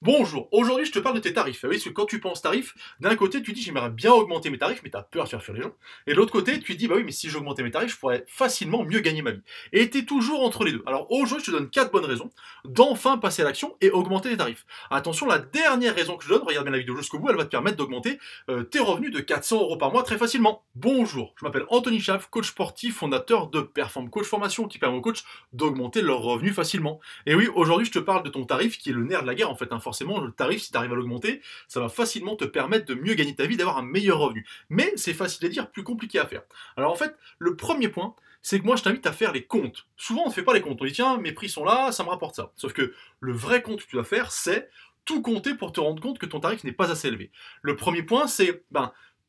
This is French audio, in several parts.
Bonjour, aujourd'hui je te parle de tes tarifs. Ah oui, parce que quand tu penses tarifs, d'un côté tu dis j'aimerais bien augmenter mes tarifs, mais tu as peur de faire fuir les gens. Et de l'autre côté tu dis bah oui, mais si j'augmentais mes tarifs, je pourrais facilement mieux gagner ma vie. Et tu es toujours entre les deux. Alors aujourd'hui je te donne 4 bonnes raisons d'enfin passer à l'action et augmenter les tarifs. Attention, la dernière raison que je donne, regarde bien la vidéo jusqu'au bout, elle va te permettre d'augmenter tes revenus de 400 euros par mois très facilement. Bonjour, je m'appelle Anthony Chaff, coach sportif, fondateur de Perform Coach Formation qui permet aux coachs d'augmenter leurs revenus facilement. Et oui, aujourd'hui je te parle de ton tarif qui est le nerf de la guerre en fait, hein. Forcément, le tarif, si tu arrives à l'augmenter, ça va facilement te permettre de mieux gagner ta vie, d'avoir un meilleur revenu. Mais c'est facile à dire, plus compliqué à faire. Alors en fait, le premier point, c'est que moi je t'invite à faire les comptes. Souvent on ne fait pas les comptes, on dit tiens, mes prix sont là, ça me rapporte ça. Sauf que le vrai compte que tu dois faire, c'est tout compter pour te rendre compte que ton tarif n'est pas assez élevé. Le premier point, c'est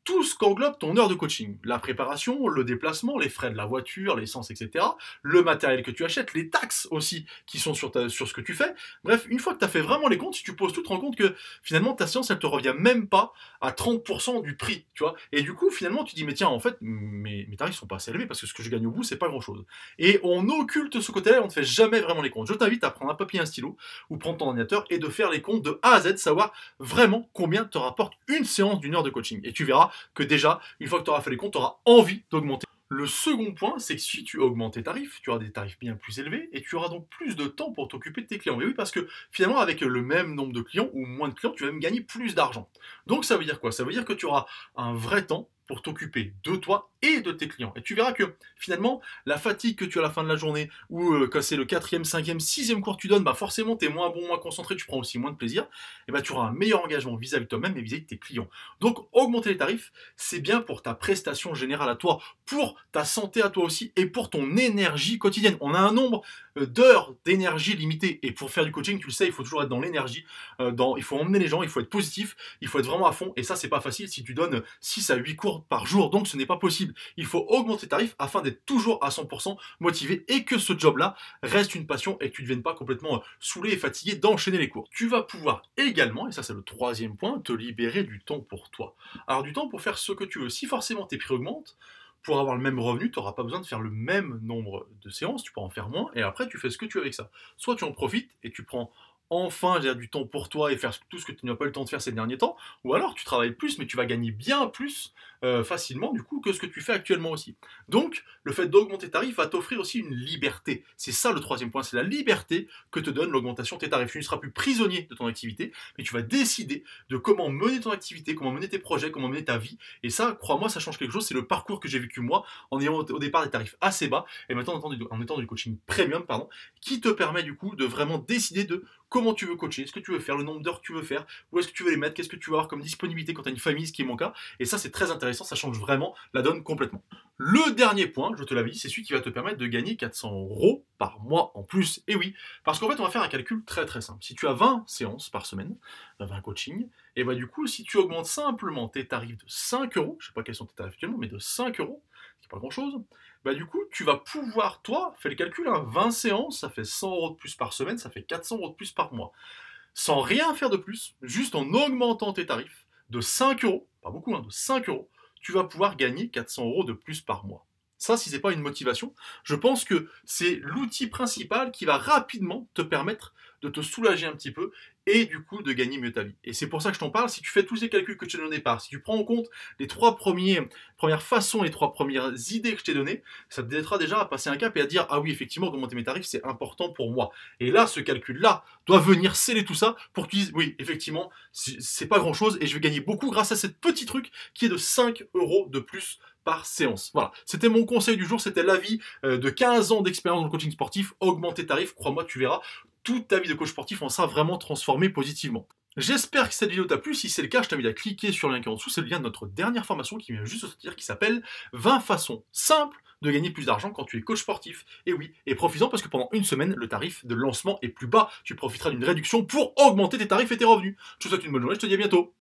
tout ce qu'englobe ton heure de coaching. La préparation, le déplacement, les frais de la voiture, l'essence, etc. Le matériel que tu achètes, les taxes aussi qui sont sur ce que tu fais. Bref, une fois que tu as fait vraiment les comptes, si tu poses tout, tu te rends compte que finalement ta séance, elle te revient même pas à 30% du prix, tu vois. Et du coup, finalement, tu dis, mais tiens, en fait, mes tarifs sont pas assez élevés parce que ce que je gagne au bout, c'est pas grand chose. Et on occulte ce côté-là, on ne fait jamais vraiment les comptes. Je t'invite à prendre un papier et un stylo ou prendre ton ordinateur et de faire les comptes de A à Z, savoir vraiment combien te rapporte une séance d'une heure de coaching. Et tu verras que déjà, une fois que tu auras fait les comptes, tu auras envie d'augmenter. Le second point, c'est que si tu augmentes tes tarifs, tu auras des tarifs bien plus élevés et tu auras donc plus de temps pour t'occuper de tes clients. Et oui, parce que finalement, avec le même nombre de clients ou moins de clients, tu vas même gagner plus d'argent. Donc ça veut dire quoi? Ça veut dire que tu auras un vrai temps pour t'occuper de toi et de tes clients. Et tu verras que finalement, la fatigue que tu as à la fin de la journée, ou quand c'est le quatrième, cinquième, sixième cours que tu donnes, forcément, tu es moins bon, moins concentré, tu prends aussi moins de plaisir, et tu auras un meilleur engagement vis-à-vis de toi-même et vis-à-vis de tes clients. Donc, augmenter les tarifs, c'est bien pour ta prestation générale à toi, pour ta santé à toi aussi, et pour ton énergie quotidienne. On a un nombre d'heures d'énergie limitées, et pour faire du coaching, tu le sais, il faut toujours être dans l'énergie, il faut emmener les gens, il faut être positif, il faut être vraiment à fond, et ça, c'est pas facile si tu donnes 6 à 8 cours par jour, donc ce n'est pas possible. Il faut augmenter tes tarifs afin d'être toujours à 100% motivé et que ce job-là reste une passion et que tu ne deviennes pas complètement saoulé et fatigué d'enchaîner les cours. Tu vas pouvoir également, et ça c'est le troisième point, te libérer du temps pour toi. Alors du temps pour faire ce que tu veux. Si forcément tes prix augmentent, pour avoir le même revenu, tu n'auras pas besoin de faire le même nombre de séances, tu pourras en faire moins, et après tu fais ce que tu veux avec ça. Soit tu en profites et tu prends enfin du temps pour toi et faire tout ce que tu n'as pas eu le temps de faire ces derniers temps, ou alors tu travailles plus, mais tu vas gagner bien plus facilement du coup que ce que tu fais actuellement aussi. Donc, le fait d'augmenter tes tarifs va t'offrir aussi une liberté. C'est ça le troisième point, c'est la liberté que te donne l'augmentation de tes tarifs. Tu ne seras plus prisonnier de ton activité, mais tu vas décider de comment mener ton activité, comment mener tes projets, comment mener ta vie. Et ça, crois-moi, ça change quelque chose. C'est le parcours que j'ai vécu moi en ayant au départ des tarifs assez bas et maintenant en étant du coaching premium, qui te permet du coup de vraiment décider de comment tu veux coacher, ce que tu veux faire, le nombre d'heures que tu veux faire, où est-ce que tu veux les mettre, qu'est-ce que tu vas avoir comme disponibilité quand tu as une famille, ce qui est mon cas. Et ça, c'est très intéressant, ça change vraiment la donne complètement. Le dernier point, je te l'avais dit, c'est celui qui va te permettre de gagner 400 euros par mois en plus. Et oui, parce qu'en fait, on va faire un calcul très très simple. Si tu as 20 séances par semaine, 20 coachings, et du coup, si tu augmentes simplement tes tarifs de 5 euros, je ne sais pas quels sont tes tarifs actuellement, mais de 5 euros, ce qui n'est pas grand chose, du coup, tu vas pouvoir, toi, fais le calcul, 20 séances, ça fait 100 euros de plus par semaine, ça fait 400 euros de plus par mois. Sans rien faire de plus, juste en augmentant tes tarifs de 5 euros, pas beaucoup, de 5 euros, tu vas pouvoir gagner 400 euros de plus par mois. Ça, si c'est pas une motivation, je pense que c'est l'outil principal qui va rapidement te permettre de te soulager un petit peu et du coup de gagner mieux ta vie. Et c'est pour ça que je t'en parle. Si tu fais tous ces calculs que je t'ai donnés au départ, si tu prends en compte les premières façons, les 3 premières idées que je t'ai données, ça te aidera déjà à passer un cap et à dire ah oui, effectivement, augmenter mes tarifs, c'est important pour moi. Et là, ce calcul-là doit venir sceller tout ça pour que tu dises oui, effectivement, c'est pas grand-chose et je vais gagner beaucoup grâce à ce petit truc qui est de 5 euros de plus par séance. Voilà, c'était mon conseil du jour, c'était l'avis de 15 ans d'expérience dans le coaching sportif. Augmenter tarifs, crois-moi, tu verras, toute ta vie de coach sportif en sera vraiment transformée positivement. J'espère que cette vidéo t'a plu. Si c'est le cas, je t'invite à cliquer sur le lien qui est en dessous. C'est le lien de notre dernière formation qui vient juste de sortir, qui s'appelle 20 façons simples de gagner plus d'argent quand tu es coach sportif. Et oui, et profites-en parce que pendant une semaine, le tarif de lancement est plus bas. Tu profiteras d'une réduction pour augmenter tes tarifs et tes revenus. Je te souhaite une bonne journée, je te dis à bientôt.